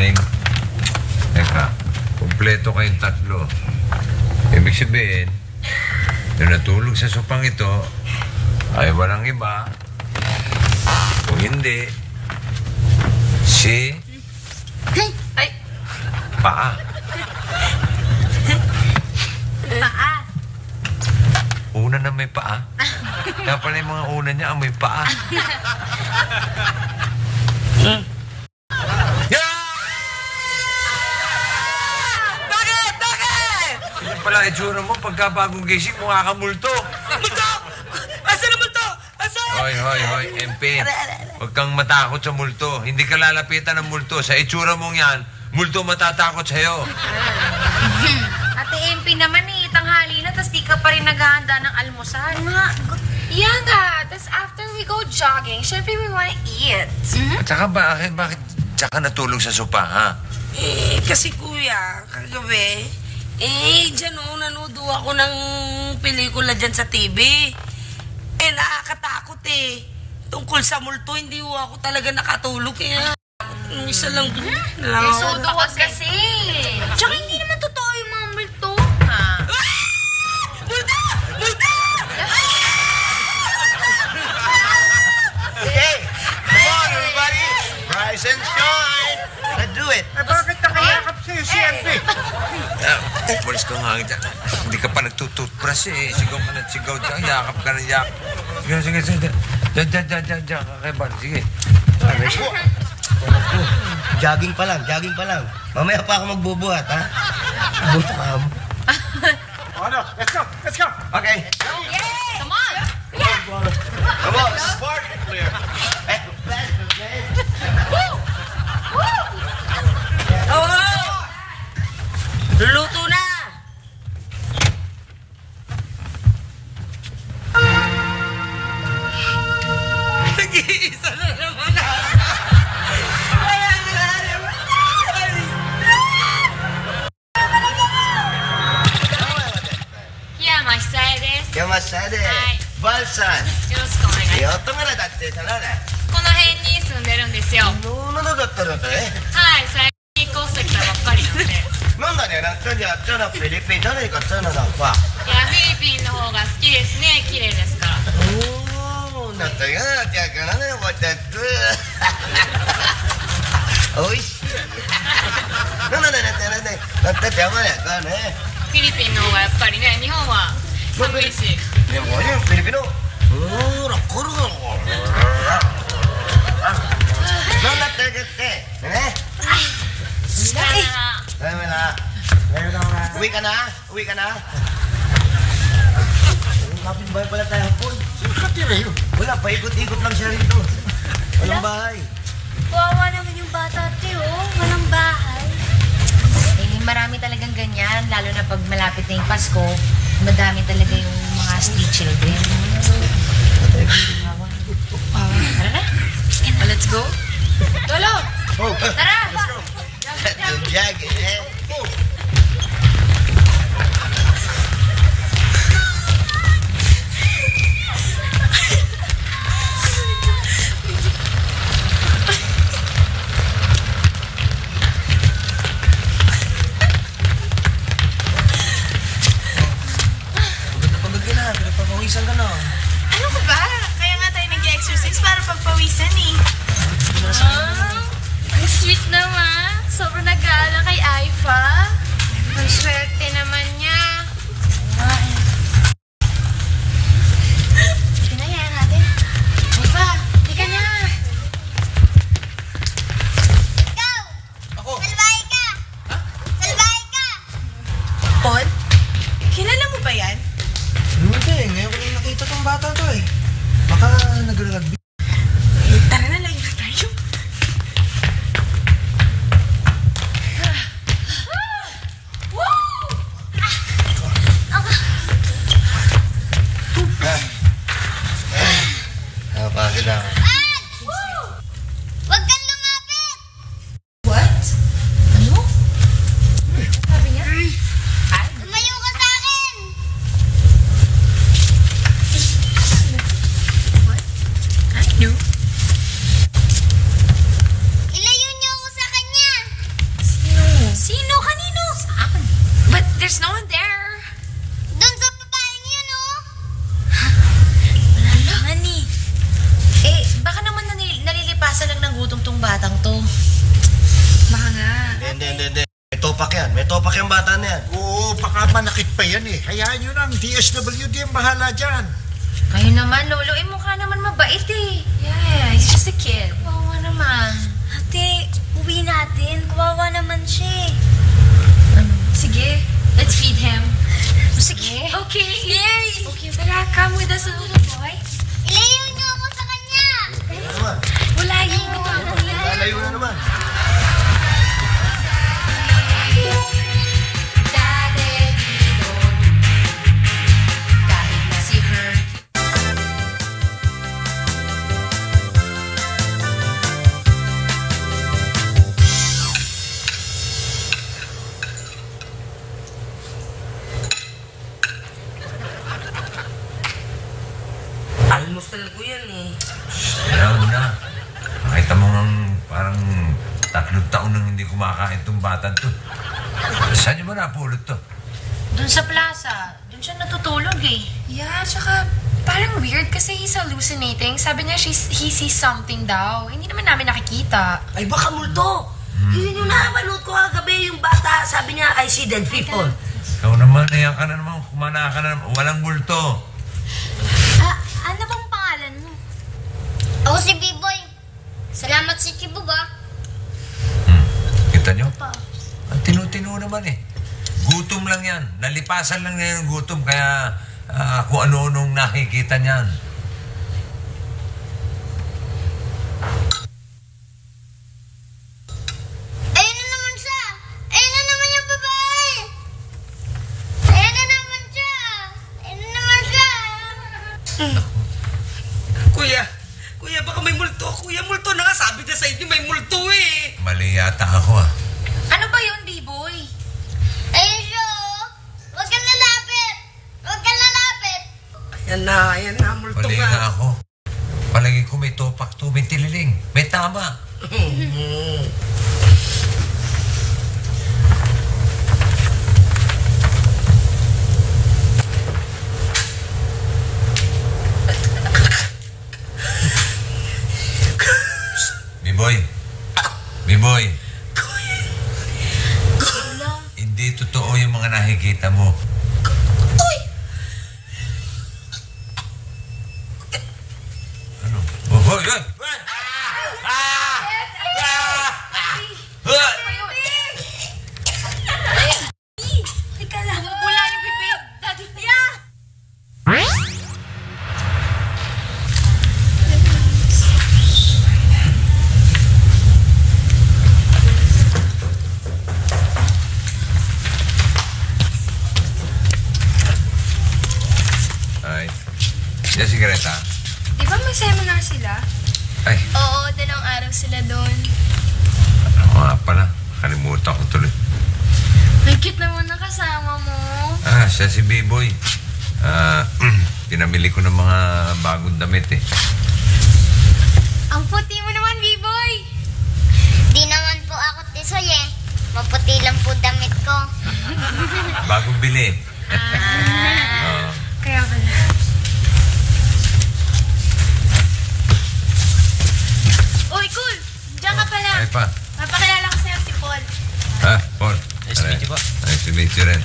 morning. Teka, kumpleto kayong tatlo. Ibig sabihin, yung natulog sa sopang ito, ay walang iba. Kung hindi, si... Ay! Paa. Paa. Una na may paa. Kaya pala yung mga una niya, may paa. Yeah! Bakit? Bakit? Yan pala itsura mo, pagka bagong gising, mukha ka multo. Multo! Asan ang multo? Asan? Hoy, MP. Huwag kang matakot sa multo. Hindi ka lalapitan ng multo. Sa itsura mong yan, multo matatakot sa'yo. Ate MP naman eh, tanghali na, tapos di ka pa rin naghahanda ng almusal. Yeah nga. Tapos after we go jogging, syempre we wanna eat. At saka bakit tsaka natulog sa sopa, ha? Kasi kuya, kagabi, dyan nanudo ako ng pelikula dyan sa TV. Nakakatakot Tungkol sa multo, hindi ako talaga nakatulog. Kaya, isa lang doon. Sudo kasi. Tsaka hindi naman totoo yung mga multo, ha? Multo! Multo! Hey! Come on, everybody! Rise and shine! Let's do it! Bakit nakayakap sa'yo si MP? Walis ka nga. Hindi ka pa nagtututbrush eh. Sigaw ka na sigaw dyan. Yakap ka na yakap. Sige. Diyan. Kakaiban. Sige. Aray ko! Jogging pa lang. Mamaya pa ako magbubuhat, ha? Buto ka mo. Ano? Let's go! Okay. Come on! Come on, spark clear. Luto na! Nag-iisa na naman Balsan! よろしくお願いします。乙女だってさ、なんだこの辺に住んでるんですよ。のだったらね。はい、最近引っ越してきたばっかりなんで。なんだね、なんかじゃあ、フィリピンじゃねえか、ちゃなだわ。いや、フィリピンの方が好きですね。綺麗ですから。おー、だったよな、じゃからね、わたつ。おいしい。なんだってやばいやからね。フィリピンの方がやっぱりね、日本は寒いし。でもね、フィリピンの、ら、これが、なんだってってね。さよなら。ダメな。Uwi ka na? Uwi ka na? Kapit-bahay pala tayo hapon. Wala, paikot-ikot lang siya rito. Walang bahay. Kawawa naman yung bata, ate, oh. Walang bahay. Eh, marami talagang ganyan, lalo na pag malapit na yung Pasko, madami talaga yung mga street children. Tara na. Let's go. Lolo! Oh, Tara! jag, eh. Pagpapawisan ka na. Ano ka ba? Kaya nga tayo nag-exercise para pagpawisan eh. Ang sweet naman. Sobrang nag-aalala kay topak yung bata na yan. Oo, baka manakit pa yan eh. Hayaan nyo ng DSWD ang bahala dyan. Kayo naman, Lolo. Mukha naman mabait eh. Yeah, he's just a kid. Oo naman. Ate, uwi natin. Kawawa naman siya eh. Sige, let's feed him. Sige. Okay. Yay! Okay, tara, come with us, little boy. Ilayo niyo ako sa kanya! Ano naman? Wala yung Lalayo na naman. Kahit na si Herc. Almusal ko yan eh. Alam mo na. Nakita mo nga parang 3 taon nang hindi kumakain tong batang to. Saan niyo ba napulot to? Doon sa plaza. Doon siya natutulog eh. Yeah, tsaka parang weird kasi he's hallucinating. Sabi niya he sees something daw. Hindi naman namin nakikita. Ay, baka multo. Yun yung napanood ko kagabi yung bata. Sabi niya, I see dead people. Ikaw naman, ayan ka na naman, kumana ka na naman. Walang multo. Ano bang pangalan mo? Ako si B-Boy. Salamat si Chibog ah. Kita niyo? Ang tinu-tinu naman eh. Gutom lang yan. Nalipasan lang niya yung gutom. Kaya kung ano-anong nakikita niyan. Ayun na naman siya! Ayun na naman yung babae! Ayun na naman siya! Ayun na naman siya! Kuya, baka may multo. Kuya, multo na nga. Sabi na sa inyo, may multo eh. Mali yata ako ah. Ano ba yun, B-Boy? Ayun siya oh! Huwag kang lalapit! Huwag kang lalapit! Ayan na, multo Mali nga. nga ako. Palagi ko may topak to, may tililing. May tama. B-Boy. B-Boy. Hindi totoo yung mga nakikita mo. Ano? Oh, hoy, hoy! Teka lang. Wala yung bibig. Daddy. Yeah! Ay. Yan si Greta. Di ba may seminar sila? Ay, Oo, 2 araw sila doon. ano nga pala. Kalimutan ko tuloy. May cute naman nakasama mo. Siya si B-Boy. Pinamili ko ng mga bagong damit eh. Ang puti mo naman, B-Boy. Di naman po ako tisoy eh. Maputi lang po damit ko. Bagong bili. Oo. Kaya pala. Uy, cool! Diyan ka pala. Ay pa. Papakilala ko sa'yo si Paul. Ha, Paul. Nice to meet you po. Nice to meet you rin.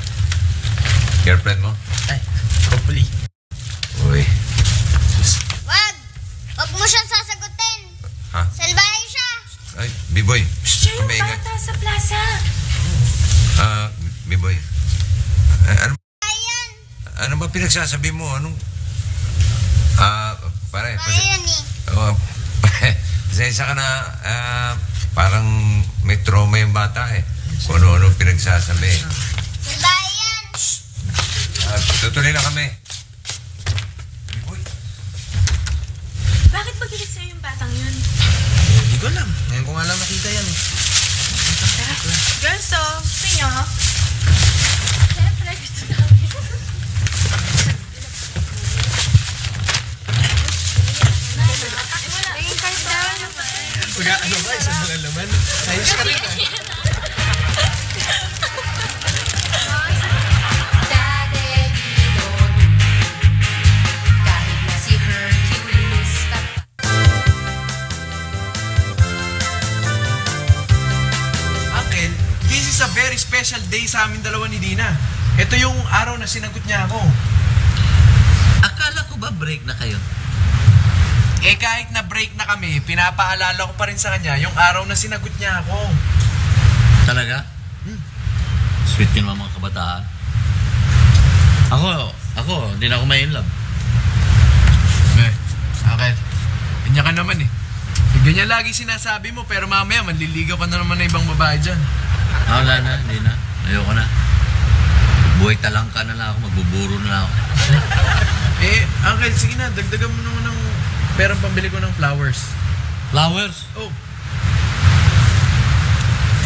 Girlfriend mo? Ay, hopefully. Uy. Wag! Wag mo siyang sasagutin. Ha? Salbahe siya. Ay, B-Boy. Siya yung Kumaingay. bata sa plaza. B-Boy. Ayan. Ano ba pinagsasabi mo? Anong... pare. Ayan eh. Pasensya ka na. Parang may trauma yung bata eh. Kung ano-ano pinagsasabi. Salbahe yan. Tutuloy na kami. B-Boy. Bakit ba gilit sa'yo yung batang yun? Hindi ko alam. Ngayon ko nga lang nakita yan eh. Girls, so, gusto nyo? Siyempre, gusto namin. Tingin kayo down. Ano ba? Isang mga laman. Ayos ka rin ah. Kahit na si Hercules. Uncle, busy sa a very special day sa amin dalawa ni Dina. Ito yung araw na sinagot niya ako. Akala ko ba break na kayo? Eh kahit na break na kami, pinapaalala ko pa rin sa kanya yung araw na sinagot niya ako. Talaga? Sweet yun mga kabataan. Ako, hindi na ako may in love. Akal, kanya ka naman eh. Ganyan lagi sinasabi mo, pero mamaya manliligaw ka na naman ng ibang babae dyan. Wala na, hindi na. Ayoko na. Buhay talangka na lang ako, magbuburo na lang ako. Uncle, sige na, dagdagan mo naman ng perang pambili ko ng flowers. Flowers? Oh.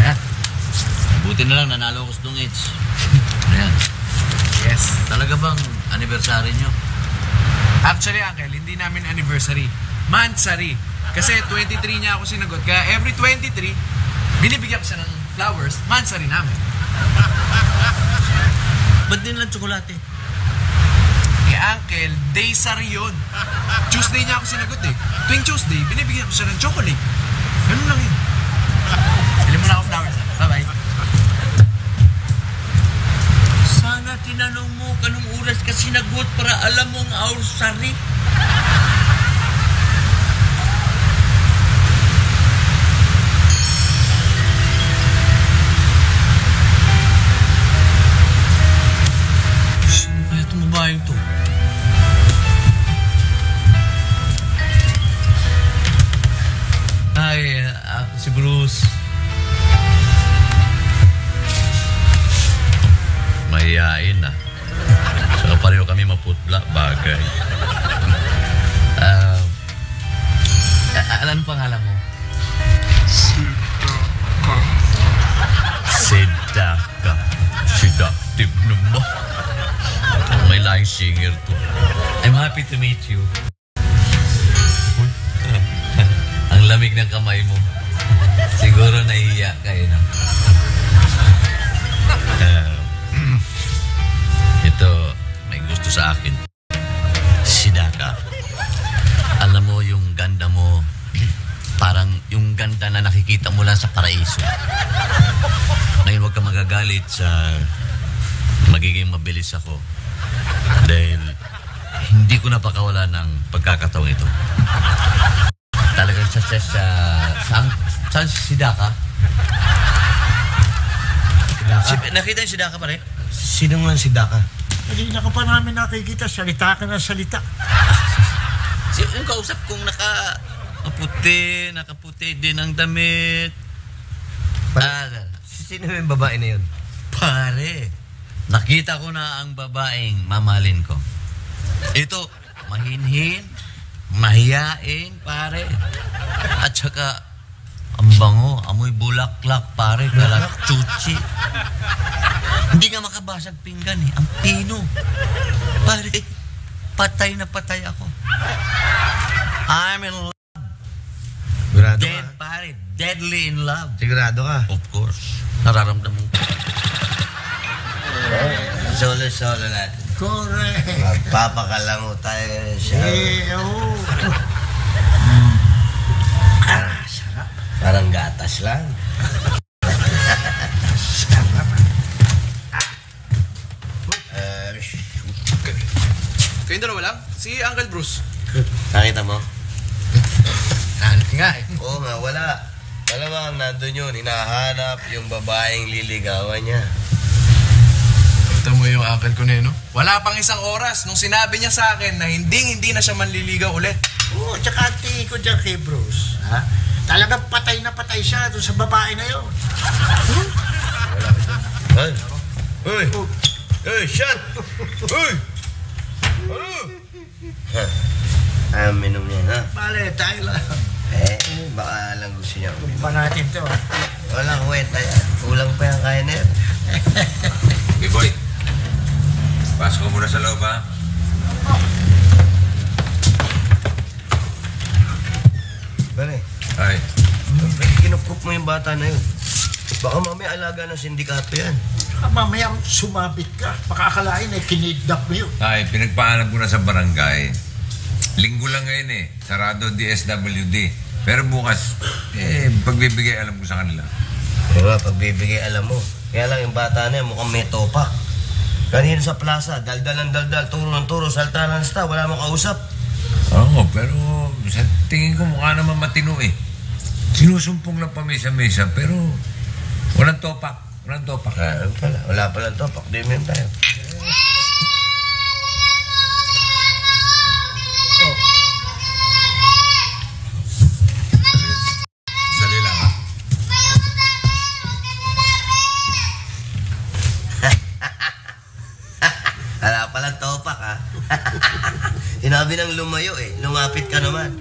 Ayan. Buti na lang, nanalo ko sa Dung Age. Ayan. Yes. Talaga bang anniversary nyo? Actually, Uncle, hindi namin anniversary. Monthsary. Kasi 23 niya ako sinagot. Kaya every 23, binibigyan ko siya ng flowers, monthsary namin. Ba't din lang tsokolate? Uncle, daysary yun. Tuesday niya ako sinagot eh. Tuwing Tuesday, binibigyan ko siya ng chocolate. Ganun lang yun. Bili mo na ako flowers. Bye-bye. Sana tinanong mo kanong oras ka sinagot para alam mo ang anniversary. Sino kaya itong babaeng to? Ay, ako si Bruce. Mahihain na. So, pareho kami maputla, bagay. Alam pangalan mo? Sidaka. Seductive naman. May laing singer to. I'm happy to meet you. Ang lamig ng kamay mo. Siguro nahihiya ka eh, no? Ito, may gusto sa akin. Sidaka. Alam mo yung ganda mo, parang yung ganda na nakikita mo lang sa paraiso. Ngayon huwag ka magagalit sa magiging mabilis ako. Dahil hindi ko napakawala ng pagkakataong ito. Talagang saan si Sidaka? Nakita yung Sidaka pare? Sino nga si Daka? Hindi na ka pa namin nakikita. Salita ka na salita. Yung kausap kong nakaputi din ang damit. Sino yung babae na yun? Pare, nakita ko na ang babaeng mamahalin ko. Ito, mahinhin, mahiyain, pare. At saka, ang bango, amoy bulaklak, pare, galak chuchi. Hindi nga makabasag pinggan eh, ang pino. Pare, patay na patay ako. I'm in love. Sigurado Dead, ka? pare, deadly in love. Sigurado ka? Of course, nararamdaman ko. Solo natin. Correct. Magpapakalamo tayo siya. Oo. Sarap. Parang gatas lang. Kayong dalawa lang? Si Uncle Bruce. Nakita mo? Nga eh. Oo nga, wala. Malamang nandun yun. Hinahanap yung babaeng liligawan niya. Ito mo yung uncle ko na yun, no? Wala pang isang oras nung sinabi niya sa akin na hindi na siya manliligaw ulit. Oo, tsaka tingin ko dyan kay Bruce. Ha? Talagang patay na patay siya doon sa babae na yun. Ay! Uy! Uy! Shut! Uy! Ano? Minom niya, ha? Bale, tayo lang. Baka lang gusto niya. Pa natin to, ha? Walang kwenta yan. Kulang pa yung kaya na yan. Okay, boy. Pasok ko muna sa loob, ha? Bale, Ay. kinukup mo yung bata na yun. Baka mamaya alaga ng sindikato yan. Saka mamaya sumabit ka. Makakalain eh, kinidnap mo yun. Ay, pinagpaalam ko na sa barangay. Linggo lang ngayon eh. Sarado DSWD. Pero bukas, pagbibigay alam ko sa kanila. Pero nga, pagbibigay alam mo, Kaya lang yung bata na yan, mukhang may topak. Kanina sa plaza, daldal ng daldal, turo ng turo, salta ng salta, wala mong kausap. Oo, pero sa tingin ko mukha naman matino eh. Sinusumpong lang pa mesa-mesa, pero walang topak. Walang topak. Wala pala topak. Di mo tayo. Dali lang ha. Wala palang topak, ha? Sinabi ng lumayo, eh. Lumapit ka naman.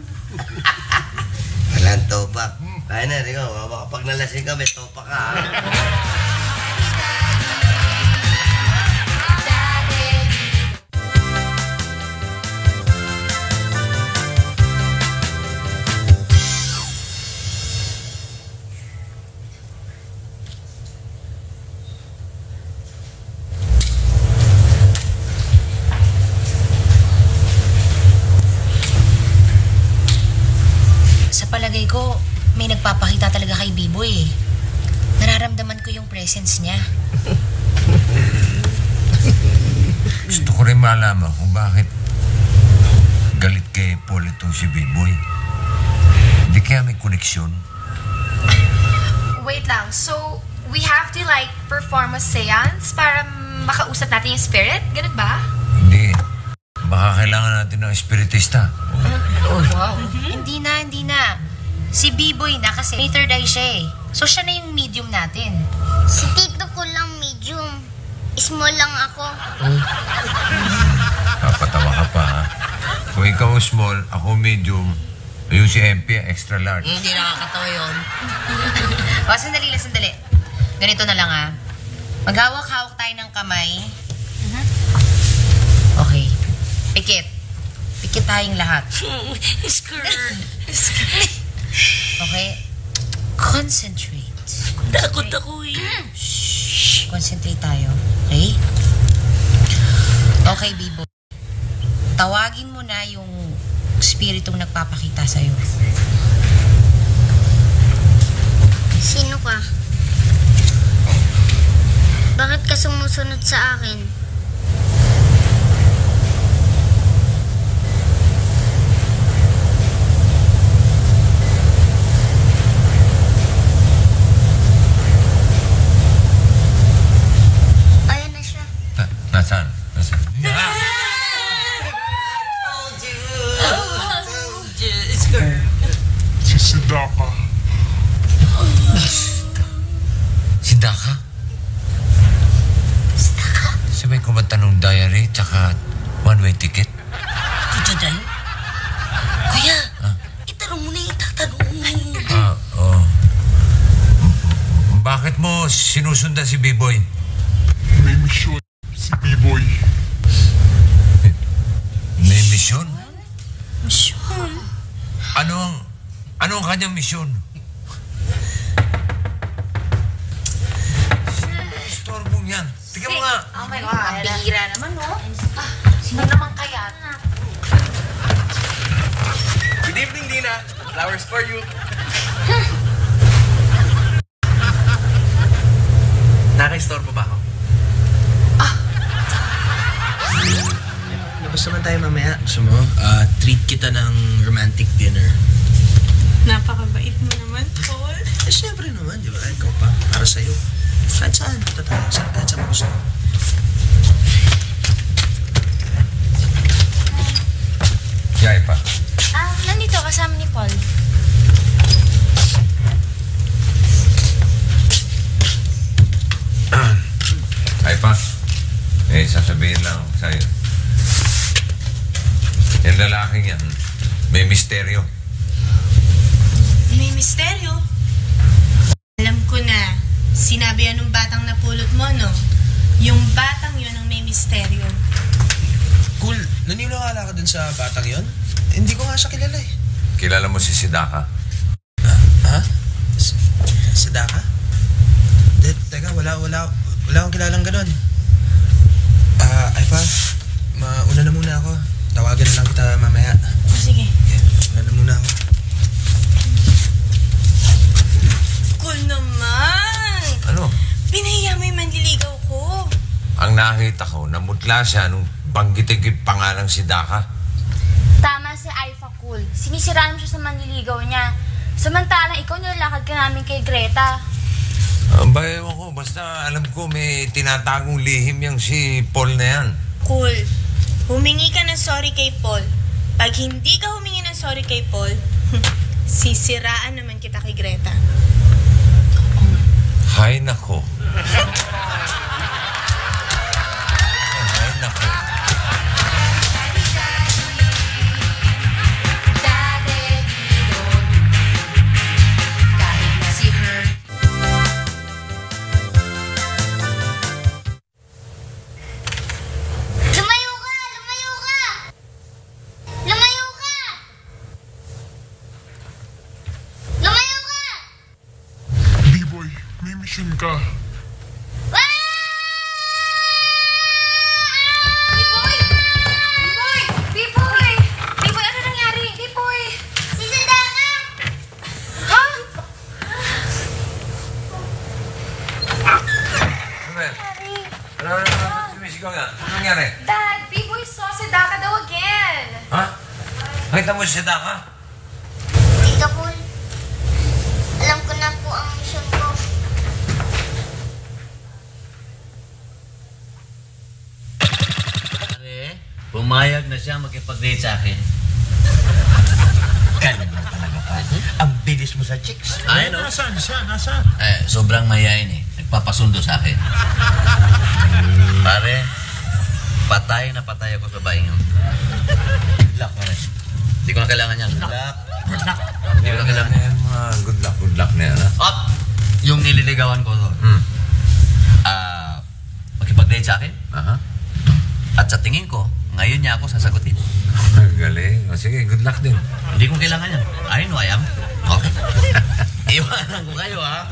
Walang topak. Kaya na, ikaw, kapag nalasing ka, may topak ka, ha? Sa palagay ko, may nagpapakita talaga kay B-Boy eh. Nararamdaman ko yung presence niya. Gusto ko rin malaman kung bakit galit kay Paul itong si B-Boy. Hindi kaya may koneksyon. Wait lang, so we have to like perform a seance para makausap natin yung spirit? Ganun ba? Hindi. Baka kailangan natin ng espiritista. Wow. Hindi na. Si B-Boy na kasi may third eye siya eh. So siya na yung medium natin. Si tito ko lang medium. Small lang ako. Papatawa ka pa ha. Kung ikaw small, ako medium, yung si MP extra large. Hindi nakakatawa yun. Sandali. Ganito na lang ah. Maghawak-hawak tayo ng kamay. Okay. Pikit tayong lahat. Scared. Okay? Concentrate. Takot ako eh. Concentrate tayo. Okay? Okay, B-Boy. Tawagin mo na yung spiritong nagpapakita sa'yo. Sino ka? Bakit ka sumusunod sa akin? Ayan na siya. Nasaan? Si Daka. Si Daka? Sabay ko ba tanong diary tsaka one-way ticket? Tito Day? Kuya, itanong mo na yung tatanong. Oo. Bakit mo sinusundan si B-Boy? May misyon si B-Boy. May misyon? Misyon? Ano ang kanyang misyon? Istorbong yan. Tingnan mo nga. Oh my God. Pambihira naman, no? Sino naman kaya? Good evening, Dina. Flowers for you. Naka-istorbo ba ako? Labas naman tayo mamaya. Gusto mo? Treat kita ng romantic dinner. Napakabait mo naman, Paul. Siyempre naman, di ba? Ikaw pa. Para sa'yo. Kahit saan. Punta tayo. Kahit saan mo gusto. Yay pa. Nandito kasama ni Paul. Ay pa. Sasabihin lang sa'yo. Yung lalaking yan, may misteryo. May misteryo? Alam ko na. Sinabi yan ng batang napulot mo, no? Yung batang yun ang may misteryo. Cool. Naniniwala ka dun sa batang yon? Hindi ko nga siya kilala eh. Kilala mo si Sidaka? Ha? Sidaka? Teka, wala akong kilalang ganun. Ay pa, mauna na muna ako. Tawagan na lang kita mamaya. Sige. Una na muna ako. Cool naman! Ano? Pinahiya mo nakita ko, namutla siya nung banggitin ko yung pangalang si Daka. Tama si Aifa Cool. Sinisiraan mo siya sa manliligaw niya. Samantalang ikaw nilalakad ka namin kay Greta. Ewan ko, basta alam ko may tinatagong lihim yang si Paul na yan. Cool. Humingi ka ng sorry kay Paul. Pag hindi ka humingi ng sorry kay Paul, sisiraan naman kita kay Greta. Hay nako. Hay nako. Lumayo ka! Lumayo ka! Lumayo ka! Lumayo ka! B-boy, may mission ka. B-boy! B-boy, ano nangyari? B-boy! Si Sadaka! Ha? Ano sumisigaw nga? Ano nangyari? Dad, B-boy saw si Daka daw again. Ha? Nakita mo si Daka? Tito Cool, alam ko na po ang mission ko. Pare, pumayag na siya makipag-date sa akin. Ganun na talaga, pa. Ang bilis mo sa chicks. Ay, no? Nasaan siya? Nasaan? Sobrang mayain eh. Nagpapasundo sa akin. Pare, patay na patay ako sa baing yun. Good luck, pare. Hindi ko na kailangan yan. Good luck. Good luck. Hindi ko na kailangan. Yan, mga good luck na yan, ha? Up! Yung nililigawan ko to. Makipag-date sa akin. Aha. At sa tingin ko, ngayon niya ako sasagutin. Galing. O, sige, good luck din. Hindi ko kailangan yan. I know I am. Okay. Iwanan ko kayo, ha?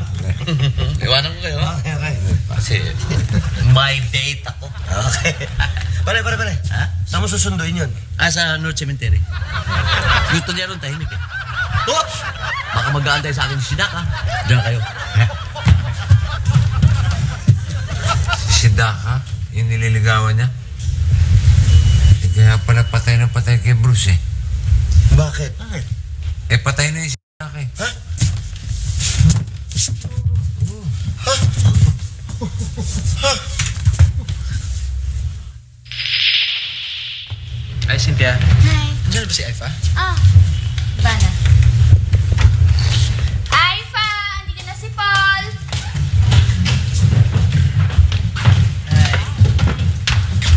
Iwanan ko kayo, ha? Okay. Kasi may date ako. Okay. Pare. Ha? Saan mo susunduin yun? Sa North Cemetery. Gusto niya ron tahimik eh. Oops! Baka mag-aantay sa akin si Daka. Diyan kayo. Si Daka, yung nililigawan niya. Kaya pala patay na patay kay Bruce eh. Bakit? Patay na yung si Daka eh. Ha? Ay, Cynthia. Hi. Andiyan na ba si Aifa? Bana. Aifa! Hindi na si Paul!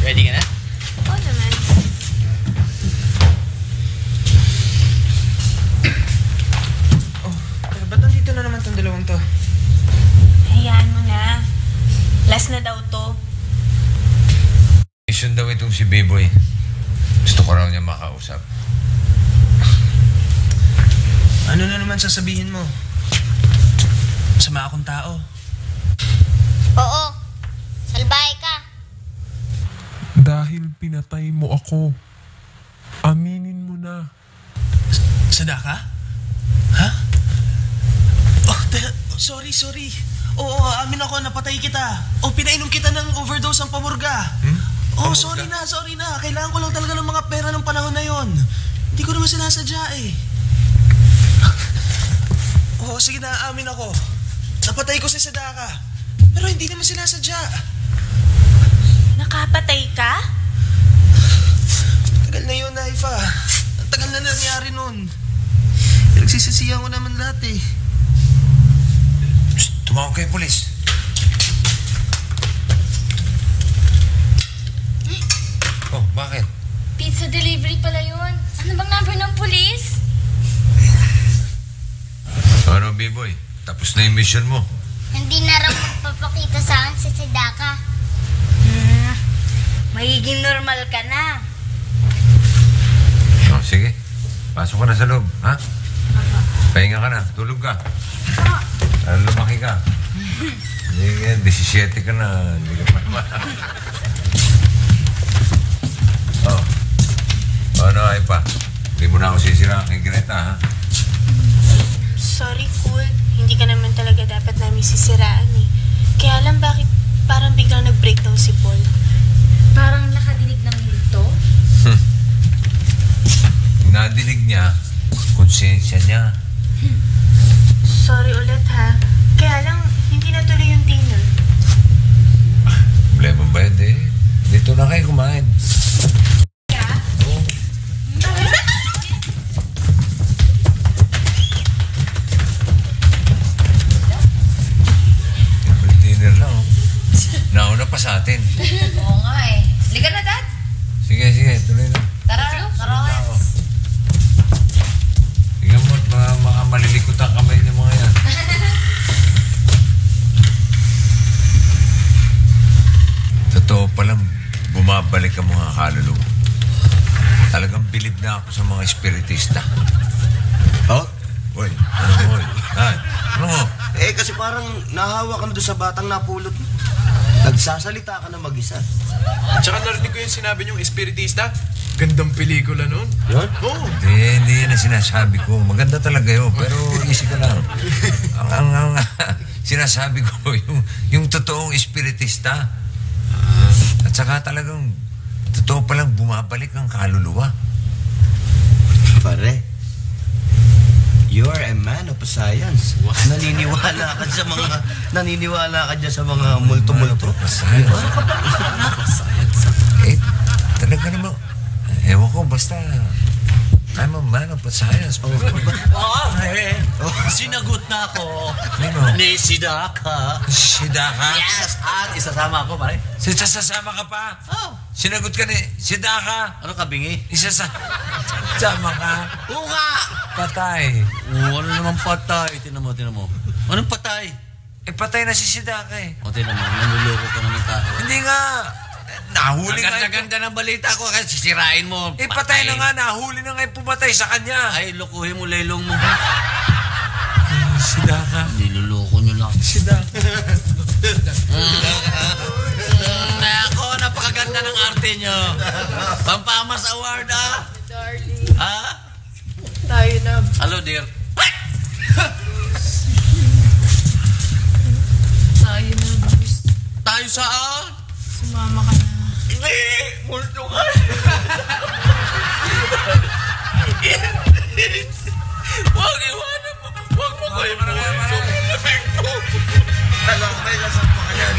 Ready ka na? Oo naman. Pero ba't nandito na naman tong dalawang to? Hayaan mo na. Last na daw to. Mission daw itong si B-Boy. Gusto ko raw niya makausap. Ano na naman sasabihin mo? Sama akong tao. Oo. Salbahe ka. Dahil pinatay mo ako. Aminin mo na. Sadaka? Ha? Oh, sorry. Oo, amin ako, napatay kita. O, pinainom kita ng overdose ang pamurga. Oh, sorry na. Kailangan ko lang talaga ng mga pera ng panahon na yon. Hindi ko naman sinasadya eh. Oh, sige na, amin ako. Napatay ko si Sadaka. Pero hindi naman sinasadya. Nakapatay ka? Tagal na yun, Aifa. Ang tagal na nangyari nun. Nagsisisihan ko naman lahat eh. Tumawag kayo, polis. Oh, bakit? Pizza delivery pala yun. Ano bang number ng pulis? Ano, B-Boy? Tapos na yung mission mo. Hindi na raw magpapakita sa akin si Sadaka. Magiging normal ka na. Oh, sige. Pasok ka na sa loob, ha? Pahinga ka na. Tulog ka. Lumaki ka. Hindi, 17 ka na. Hindi ka pa naman. Oh. Ano, Aifa? Hindi mo na ako sisira kay Greta, ha? Sorry, Cool. Hindi ka naman talaga dapat namin sisiraan eh. Kaya alam bakit parang biglang nag-breakdown si Paul. Parang nakadinig ng multo. Nadinig niya, konsensya niya. Sorry ulit ha. Kaya lang, hindi natuloy yung dinner. Problema ba yun, eh? Dito na kayo kumain. Dinner lang, oh. Nauna pa sa atin. Oo nga eh. Liga na, Dad. Sige, tuloy na. Tara, Ross. Tingnan mo, mga malilikot ang kamay niya mga yan. Totoo palang bumabalik ang mga kaluluwa. Talagang bilib na ako sa mga espiritista. Oh? Uy, ano mo? Ano mo? Eh, kasi parang nahawa ka na doon sa batang napulot mo. Nagsasalita ka na mag-isa. At saka narinig ko yung sinabi niyong espiritista. Gandang pelikula noon. Yan? Oo. Hindi yan ang sinasabi ko. Maganda talaga yun, pero isip ko lang. Ang sinasabi ko, yung totoong espiritista. At saka talagang totoo palang bumabalik ang kaluluwa. Pare, you are a man of science. Naniniwala ka dyan sa mga multo-multo. Eh, talaga naman. Ewan ko, basta I'm a man of science. Sinagot na ako. Sino? Ni Sidaka. Sidaka? Yes, at isasama ako, pare. Sasama ka pa? Oh. Sinagot ka ni Sidaka? Ano ka, bingi? Sasama ka? Oo nga! Patay. Oo, ano naman patay? Tinan mo. Anong patay? Eh, patay na si Sidaka eh. O, tinan mo, nanuloko ka naman tao. Hindi nga. Nahuli nga. Ganda ng balita ko kasi sisirain mo. Eh, patay na nga. Nahuli na nga yung pumatay sa kanya. Ay, lokohin mo laylong mo. Sidaka. Niloloko nyo lang. Sidaka. Ako, napakaganda ng arte nyo. Pampamas Award, ah. Darling. Ha? Tayo na. Hello, dear. Tayo na, Bruce. Tayo saan? Sumama ka na. Hindi! Multo ka! Huwag iwanan mo! Huwag mo kayo mo! Lamig mo! Alam ko kayo, saan pa ka yan?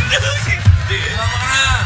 Sumama ka na.